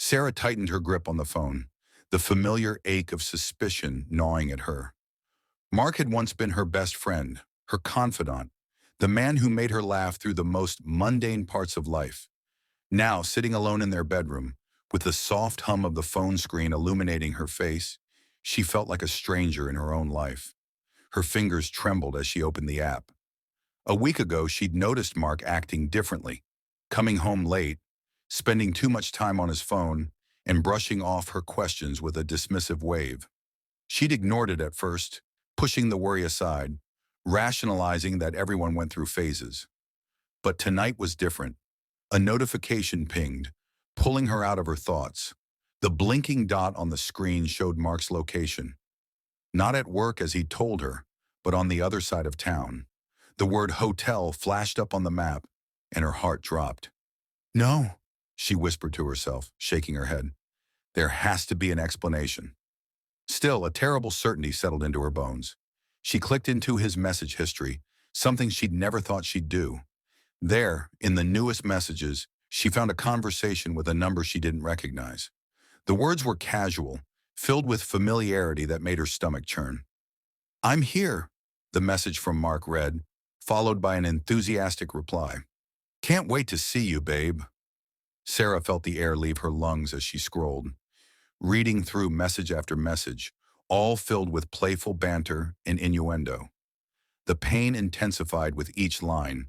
Sarah tightened her grip on the phone, the familiar ache of suspicion gnawing at her. Mark had once been her best friend, her confidant, the man who made her laugh through the most mundane parts of life. Now, sitting alone in their bedroom, with the soft hum of the phone screen illuminating her face, she felt like a stranger in her own life. Her fingers trembled as she opened the app. A week ago, she'd noticed Mark acting differently, coming home late, spending too much time on his phone, and brushing off her questions with a dismissive wave. She'd ignored it at first, pushing the worry aside, rationalizing that everyone went through phases. But tonight was different. A notification pinged, pulling her out of her thoughts. The blinking dot on the screen showed Mark's location. Not at work as he'd told her, but on the other side of town. The word hotel flashed up on the map, and her heart dropped. No, she whispered to herself, shaking her head. There has to be an explanation. Still, a terrible certainty settled into her bones. She clicked into his message history, something she'd never thought she'd do. There, in the newest messages, she found a conversation with a number she didn't recognize. The words were casual, filled with familiarity that made her stomach churn. I'm here, the message from Mark read, followed by an enthusiastic reply. Can't wait to see you, babe. Sarah felt the air leave her lungs as she scrolled, reading through message after message, all filled with playful banter and innuendo. The pain intensified with each line,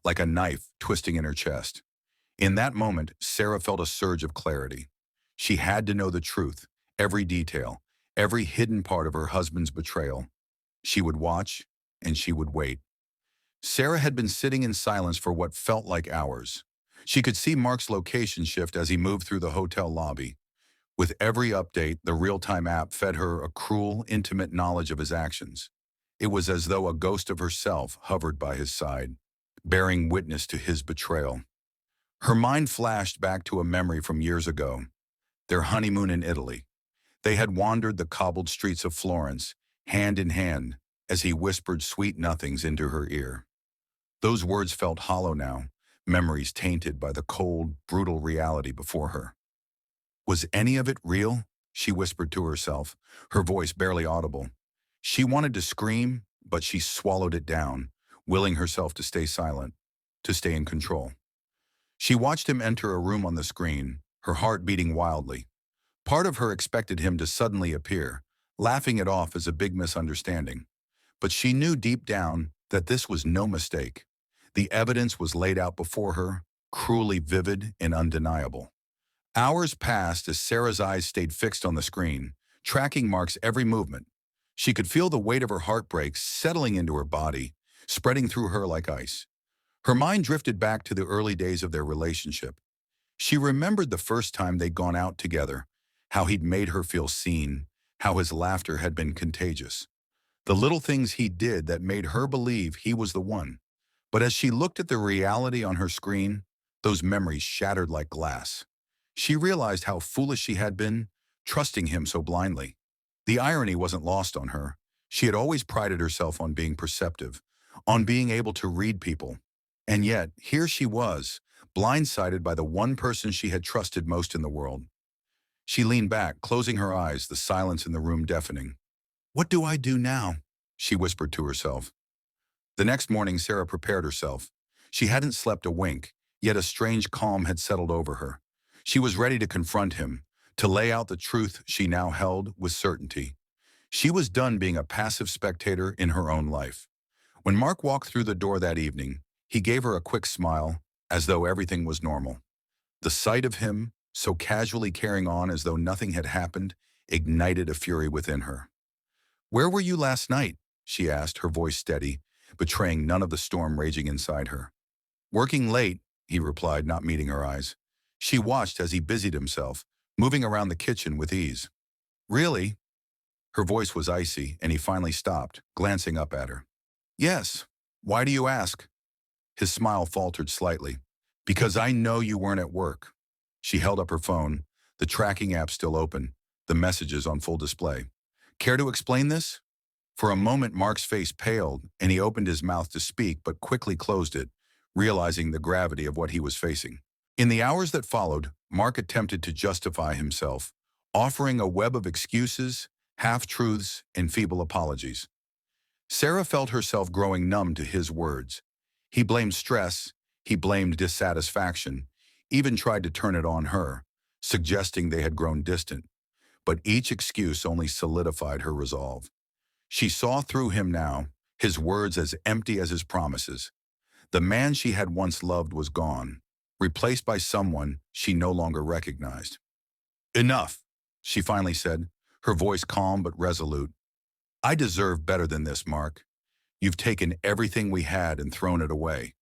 like a knife twisting in her chest. In that moment, Sarah felt a surge of clarity. She had to know the truth, every detail, every hidden part of her husband's betrayal. She would watch, and she would wait. Sarah had been sitting in silence for what felt like hours. She could see Mark's location shift as he moved through the hotel lobby. With every update, the real-time app fed her a cruel, intimate knowledge of his actions. It was as though a ghost of herself hovered by his side, bearing witness to his betrayal. Her mind flashed back to a memory from years ago, their honeymoon in Italy. They had wandered the cobbled streets of Florence, hand in hand, as he whispered sweet nothings into her ear. Those words felt hollow now, memories tainted by the cold, brutal reality before her. Was any of it real? She whispered to herself, her voice barely audible. She wanted to scream, but she swallowed it down, willing herself to stay silent, to stay in control. She watched him enter a room on the screen, her heart beating wildly. Part of her expected him to suddenly appear, laughing it off as a big misunderstanding. But she knew deep down that this was no mistake. The evidence was laid out before her, cruelly vivid and undeniable. Hours passed as Sarah's eyes stayed fixed on the screen, tracking Mark's every movement. She could feel the weight of her heartbreak settling into her body, spreading through her like ice. Her mind drifted back to the early days of their relationship. She remembered the first time they'd gone out together, how he'd made her feel seen, how his laughter had been contagious. The little things he did that made her believe he was the one. But as she looked at the reality on her screen, those memories shattered like glass. She realized how foolish she had been, trusting him so blindly. The irony wasn't lost on her. She had always prided herself on being perceptive, on being able to read people. And yet, here she was, blindsided by the one person she had trusted most in the world. She leaned back, closing her eyes, the silence in the room deafening. What do I do now? She whispered to herself. The next morning, Sarah prepared herself. She hadn't slept a wink, yet a strange calm had settled over her. She was ready to confront him, to lay out the truth she now held with certainty. She was done being a passive spectator in her own life. When Mark walked through the door that evening, he gave her a quick smile, as though everything was normal. The sight of him, so casually carrying on as though nothing had happened, ignited a fury within her. Where were you last night? She asked, her voice steady, betraying none of the storm raging inside her. Working late, he replied, not meeting her eyes. She watched as he busied himself, moving around the kitchen with ease. Really? Her voice was icy, and he finally stopped, glancing up at her. Yes. Why do you ask? His smile faltered slightly. Because I know you weren't at work. She held up her phone, the tracking app still open, the messages on full display. Care to explain this? For a moment, Mark's face paled, and he opened his mouth to speak but quickly closed it, realizing the gravity of what he was facing. In the hours that followed, Mark attempted to justify himself, offering a web of excuses, half-truths, and feeble apologies. Sarah felt herself growing numb to his words. He blamed stress, he blamed dissatisfaction, even tried to turn it on her, suggesting they had grown distant. But each excuse only solidified her resolve. She saw through him now, his words as empty as his promises. The man she had once loved was gone, replaced by someone she no longer recognized. "Enough," she finally said, her voice calm but resolute. "I deserve better than this, Mark. You've taken everything we had and thrown it away."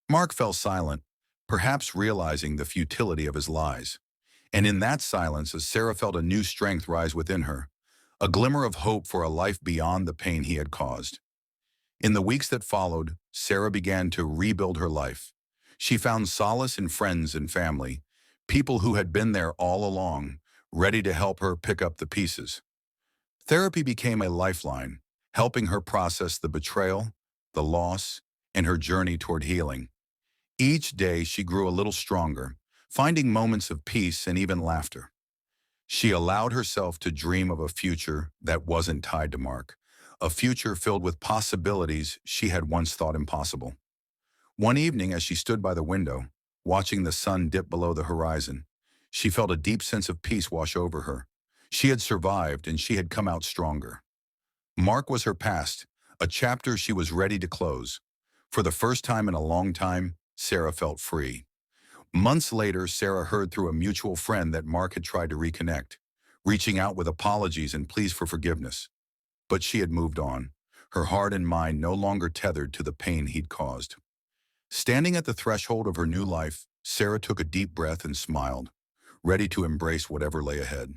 Mark fell silent, perhaps realizing the futility of his lies. And in that silence, as Sarah felt a new strength rise within her, a glimmer of hope for a life beyond the pain he had caused. In the weeks that followed, Sarah began to rebuild her life. She found solace in friends and family, people who had been there all along, ready to help her pick up the pieces. Therapy became a lifeline, helping her process the betrayal, the loss, and her journey toward healing. Each day she grew a little stronger, finding moments of peace and even laughter. She allowed herself to dream of a future that wasn't tied to Mark, a future filled with possibilities she had once thought impossible. One evening, as she stood by the window, watching the sun dip below the horizon, she felt a deep sense of peace wash over her. She had survived and she had come out stronger. Mark was her past, a chapter she was ready to close. For the first time in a long time, Sarah felt free. Months later, Sarah heard through a mutual friend that Mark had tried to reconnect, reaching out with apologies and pleas for forgiveness. But she had moved on, her heart and mind no longer tethered to the pain he'd caused. Standing at the threshold of her new life, Sarah took a deep breath and smiled, ready to embrace whatever lay ahead.